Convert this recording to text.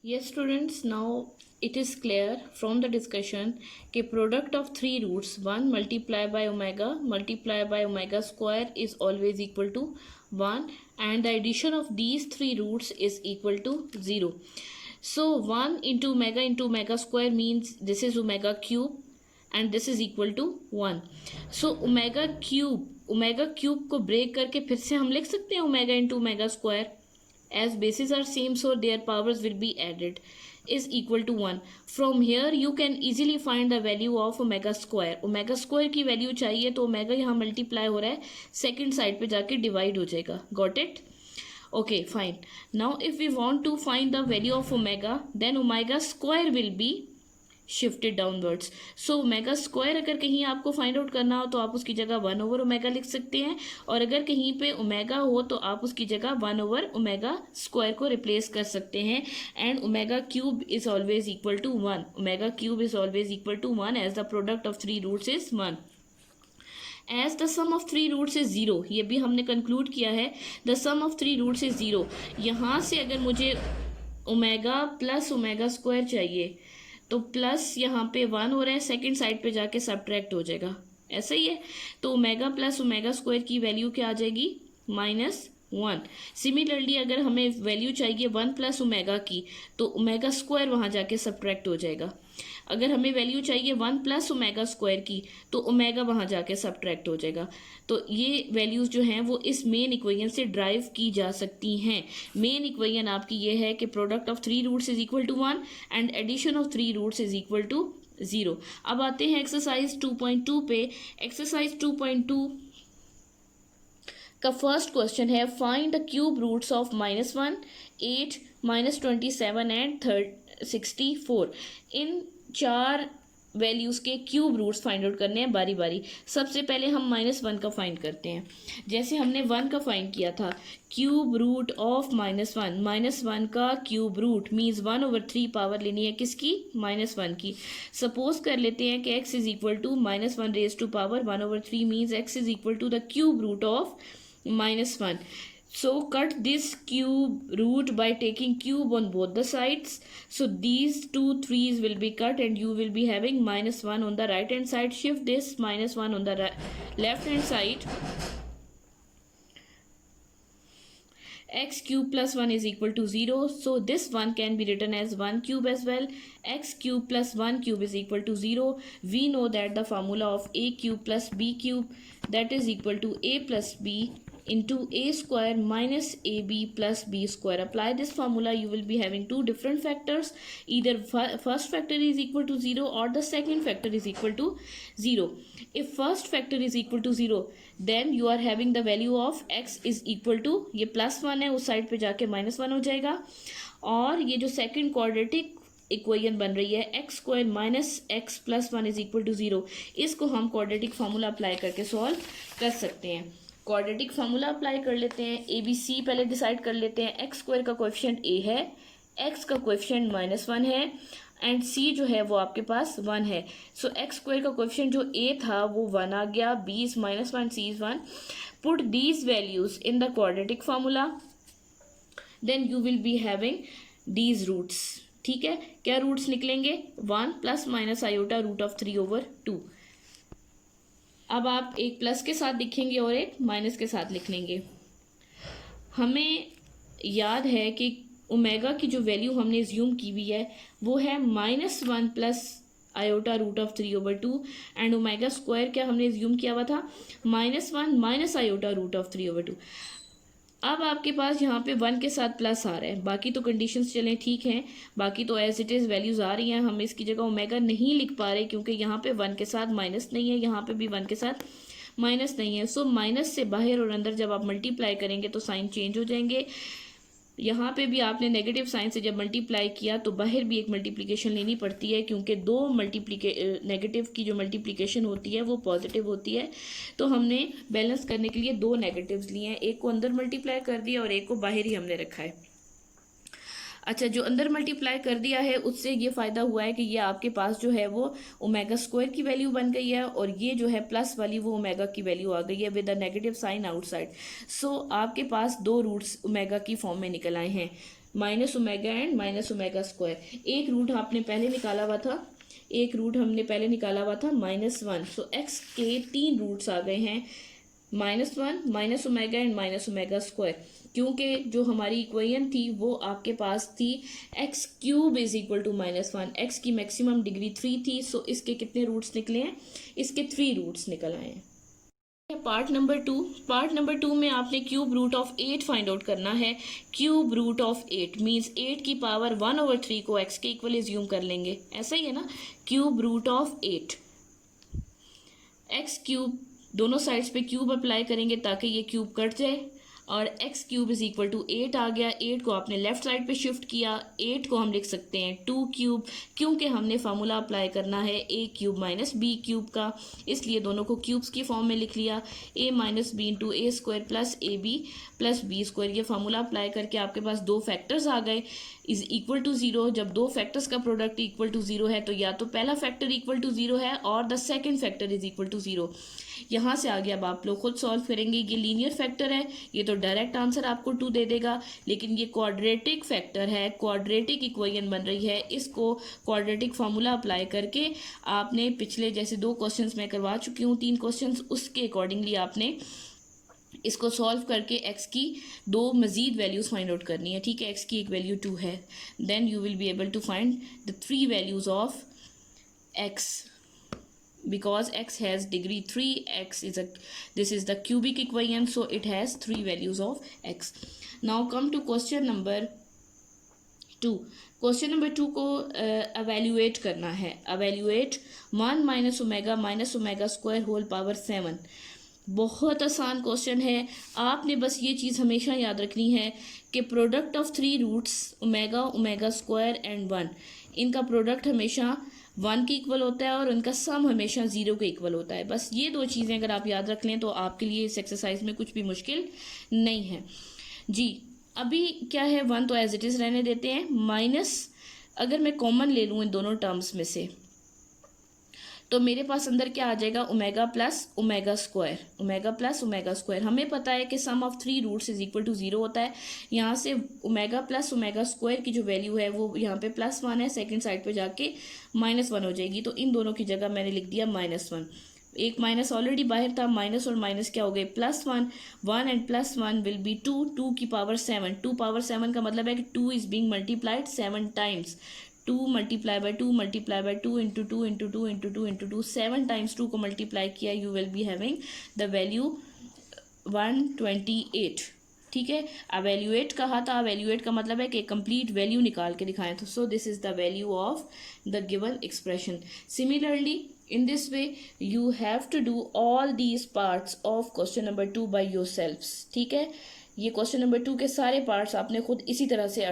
Yes, students, now it is clear from the discussion that product of three roots 1 multiplied by omega square is always equal to 1, and the addition of these three roots is equal to 0. So 1 into omega square means this is omega cube and this is equal to 1. So omega cube को break करके फिर से हम लिख सकते हैं omega into omega square. As bases are same, so their powers will be added, is equal to 1. From here you can easily find the value of omega square. omega square की value चाहिए तो omega यहाँ multiply हो रहा है, second side पे जाके divide हो जाएगा. Got it? Okay, fine. Now if we want to find the value of omega, then omega square will be shifted downwards. So omega square अगर कहीं आपको फाइंड आउट करना हो तो आप उसकी जगह 1 ओवर ओमेगा लिख सकते हैं, और अगर कहीं पे ओमेगा हो तो आप उसकी जगह 1 ओवर ओमेगा स्क्वायर को रिप्लेस कर सकते हैं. And omega cube is always equal to 1. Omega cube is always equal to 1 as the product of three roots is 1. As the sum of three roots is 0, ये भी हमने conclude किया है. The sum of three roots is 0. यहाँ से अगर मुझे omega plus omega square चाहिए तो प्लस यहाँ पे 1 हो रहा है, सेकेंड साइड पे जाके सब्ट्रैक्ट हो जाएगा. ऐसा ही है. तो ओमेगा प्लस ओमेगा स्क्वायर की वैल्यू क्या आ जाएगी? -1. सिमिलरली अगर हमें वैल्यू चाहिए 1 प्लस ओमेगा की तो ओमेगा स्क्वायर वहाँ जाके सब्ट्रैक्ट हो जाएगा. अगर हमें वैल्यू चाहिए 1 प्लस ओमेगा स्क्वायर की तो ओमेगा वहाँ जाके सब्ट्रैक्ट हो जाएगा. तो ये वैल्यूज़ जो हैं वो इस मेन इक्वेशन से ड्राइव की जा सकती हैं. मेन इक्वेशन आपकी ये है कि product of three roots is equal to 1 and addition of three roots is equal to 0. अब आते हैं एक्सरसाइज 2.2 पे. एक्सरसाइज 2.2 का फर्स्ट क्वेश्चन है find the cube roots of -1, 8, -27 and 64. इन चार वैल्यूज़ के क्यूब रूट्स फाइंड आउट करने हैं बारी बारी. सबसे पहले हम -1 का फाइंड करते हैं. जैसे हमने 1 का फाइंड किया था, क्यूब रूट ऑफ -1. -1 का क्यूब रूट मीन्स 1/3 पावर लेनी है किसकी? -1 की. सपोज कर लेते हैं कि x is equal to -1 raise to power 1/3 means x is equal to the cube root of -1. So cut this cube root by taking cube on both the sides. So these two 3's will be cut and you will be having -1 on the right hand side. Shift this -1 on the left hand side. X cube plus 1 is equal to 0. So this 1 can be written as 1 cube as well. X cube plus 1 cube is equal to 0. We know that the formula of a cube plus b cube, that is equal to a plus b into a square minus ab plus b square. Apply this formula, you will be having two different factors. Either first factor is equal to 0 or the second factor is equal to 0. If first factor is equal to 0, then you are having the value of x is equal to, ये +1 है, उस side पे जाके -1 हो जाएगा. और ये जो सेकेंड क्वाड्रेटिक इक्वेशन बन रही है x square minus x plus 1 is equal to 0, इसको हम क्वाड्रेटिक फार्मूला अप्लाई करके सॉल्व कर सकते हैं. क्वाड्रेटिक फार्मूला अप्लाई कर लेते हैं. ए बी सी पहले डिसाइड कर लेते हैं. एक्स स्क्वायर का कोएफिशिएंट a है, x का कोएफिशिएंट -1 है एंड c जो है वो आपके पास 1 है. सो एक्स स्क्वायर का कोएफिशिएंट जो a था वो 1 आ गया, b is -1, c is 1. Put these values in the quadratic formula, then you will be having these roots. ठीक है, क्या रूट्स निकलेंगे? 1 plus minus iota root of 3/2. अब आप एक प्लस के साथ लिखेंगे और एक माइनस के साथ लिख लेंगे. हमें याद है कि ओमेगा की जो वैल्यू हमने ज्यूम की हुई है वो है -1 plus iota root of 3/2 and omega square क्या हमने ज्यूम किया हुआ था? -1 माइनस आयोटा रूट ऑफ 3/2. अब आपके पास यहाँ पे 1 के साथ प्लस आ रहा है, बाकी तो कंडीशंस चलें ठीक हैं, बाकी तो एज इट इज़ वैल्यूज़ आ रही हैं. हम इसकी जगह ओमेगा नहीं लिख पा रहे क्योंकि यहाँ पे 1 के साथ माइनस नहीं है, यहाँ पे भी 1 के साथ माइनस नहीं है. सो माइनस से बाहर और अंदर जब आप मल्टीप्लाई करेंगे तो साइन चेंज हो जाएंगे. यहाँ पे भी आपने नेगेटिव साइन से जब मल्टीप्लाई किया तो बाहर भी एक मल्टीप्लिकेशन लेनी पड़ती है क्योंकि दो नेगेटिव की जो मल्टीप्लिकेशन होती है वो पॉजिटिव होती है. तो हमने बैलेंस करने के लिए दो नेगेटिव्स लिए हैं, एक को अंदर मल्टीप्लाई कर दिया और एक को बाहर ही हमने रखा है. अच्छा, जो अंदर मल्टीप्लाई कर दिया है उससे ये फ़ायदा हुआ है कि ये आपके पास जो है वो ओमेगा स्क्वायर की वैल्यू बन गई है और ये जो है प्लस वाली वो ओमेगा की वैल्यू आ गई है with a negative sign outside. So आपके पास दो रूट्स ओमेगा की फॉर्म में निकल आए हैं. Minus omega and minus omega square. एक रूट आपने पहले निकाला हुआ था, एक रूट हमने पहले निकाला हुआ था -1। सो एक्स के 3 रूट्स आ गए हैं, -1, minus omega and minus omega square. क्योंकि जो हमारी इक्वेशन थी वो आपके पास थी X cube is equal to -1, X की मैक्सिमम डिग्री 3 थी। सो इसके कितने रूट्स निकले हैं? इसके 3 रूट्स निकल आए हैं। पार्ट नंबर 2, पार्ट नंबर 2 में आपने cube root of 8 find out करना है। क्यूब रूट ऑफ 8 मीन्स 8 की पावर 1/3 को x के इक्वल एज्यूम कर लेंगे, ऐसा ही है ना। Cube root of 8 X cube, दोनों साइड्स पे क्यूब अप्लाई करेंगे ताकि ये क्यूब कट जाए, और X cube is equal to 8 आ गया। 8 को आपने लेफ्ट साइड पे शिफ्ट किया, 8 को हम लिख सकते हैं 2 क्यूब, क्योंकि हमने फार्मूला अप्लाई करना है a cube minus b cube का, इसलिए दोनों को क्यूब्स की फॉर्म में लिख लिया। a minus B into A square plus A B plus B square. ये फार्मूला अप्लाई करके आपके पास दो फैक्टर्स आ गए इज इक्वल टू 0। जब दो फैक्टर्स का प्रोडक्ट इक्वल टू 0 है तो या तो पहला फैक्टर इक्वल टू 0 है और the second factor is equal to 0। यहाँ से आगे अब आप लोग खुद सॉल्व करेंगे। ये लीनियर फैक्टर है, ये तो डायरेक्ट आंसर आपको 2 दे देगा, लेकिन ये क्वाड्रेटिक फैक्टर है, क्वाड्रेटिक इक्वेशन बन रही है। इसको क्वाड्रेटिक फार्मूला अप्लाई करके आपने पिछले जैसे 2 क्वेश्चंस मैं करवा चुकी हूँ, 3 क्वेश्चंस, उसके अकॉर्डिंगली आपने इसको सॉल्व करके एक्स की 2 मजीद वैल्यूज़ फाइंड आउट करनी है। ठीक है, एक्स की एक वैल्यू 2 है, then you will be able to find the 3 values of X. Because x has degree 3, this is the cubic equation, so it has 3 values of x. Now come to question number 2. Question number 2 को evaluate करना है। evaluate 1 minus omega square whole power 7। बहुत आसान question है, आपने बस ये चीज़ हमेशा याद रखनी है कि product of 3 roots omega square and 1, इनका प्रोडक्ट हमेशा 1 के इक्वल होता है और उनका सम हमेशा 0 के इक्वल होता है। बस ये 2 चीज़ें अगर आप याद रख लें तो आपके लिए इस एक्सरसाइज में कुछ भी मुश्किल नहीं है जी। अभी क्या है, 1 तो एज इट इज़ रहने देते हैं, माइनस अगर मैं कॉमन ले लूँ इन दोनों टर्म्स में से तो मेरे पास अंदर क्या आ जाएगा, omega plus omega square, omega plus omega square. हमें पता है कि sum of 3 roots is equal to 0 होता है। यहाँ से ओमेगा प्लस ओमेगा स्क्वायर की जो वैल्यू है वो यहाँ पे +1 है, सेकंड साइड पे जाके -1 हो जाएगी, तो इन दोनों की जगह मैंने लिख दिया -1। एक माइनस ऑलरेडी बाहर था, माइनस और माइनस क्या हो गए, +1, 1 एंड +1 विल बी 2, 2 की पावर 7, 2 पावर 7 का मतलब है कि 2 is being multiplied 7 times, 2 multiply by 2 multiply by 2 into 2 into 2 into 2 into 2, 7 times 2 को मल्टीप्लाई किया, you will be having the value 128। ठीक है, अवेल्यूएट कहा था, अवेल्यूएट का मतलब है कि कंप्लीट वैल्यू निकाल के दिखाएं, तो so this is the value of the given expression. Similarly in this way you have to do all these parts of question number 2 by yourselves। ठीक है, ये क्वेश्चन नंबर 2 के सारे पार्ट्स आपने खुद इसी तरह से